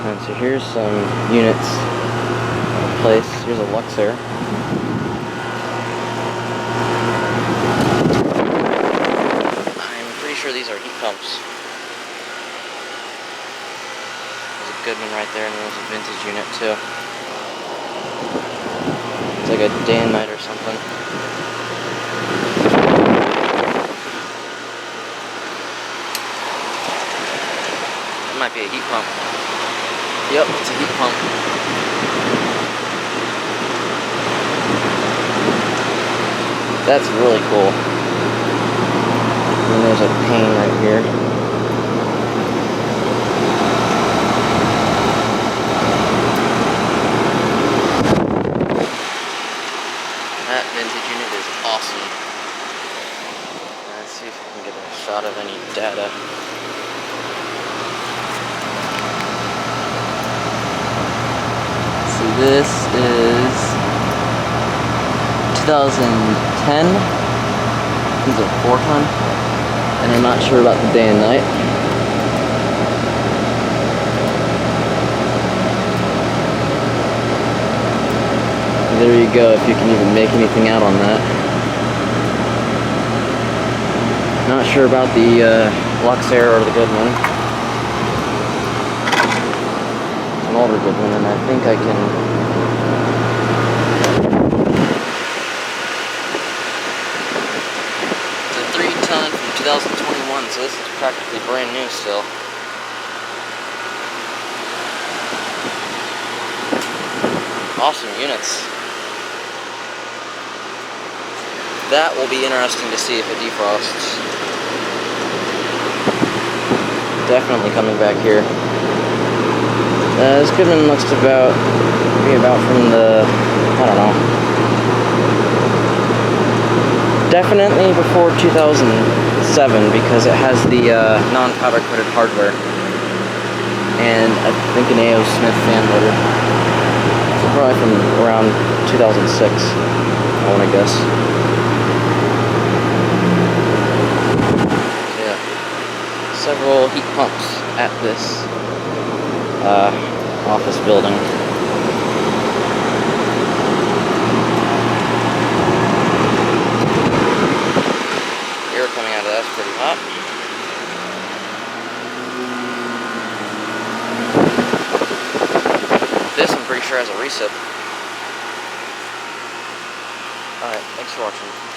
And so here's some units in place. Here's a Luxaire. I'm pretty sure these are heat pumps. There's a Goodman right there, and there's a vintage unit too. It's like a day and night or something. It might be a heat pump. Yep, it's a heat pump. That's really cool. And there's a Payne right here. That vintage unit is awesome. Let's see if we can get a shot of any data. So this is 2010. This is a 4-ton. And I'm not sure about the day and night. There you go, if you can even make anything out on that. Not sure about the Luxaire or the Goodman. It's an older Goodman, and I think I can... It's a 3-ton from 2021, so this is practically brand new still. Awesome units. That will be interesting to see if it defrosts. Definitely coming back here. This Goodman looks about from the, I don't know. Definitely before 2007 because it has the non-powder coated hardware. And I think an A.O. Smith fan motor. So probably from around 2006, I want to guess. Several heat pumps at this office building. Air coming out of that's pretty hot. This I'm pretty sure has a recip. Alright, thanks for watching.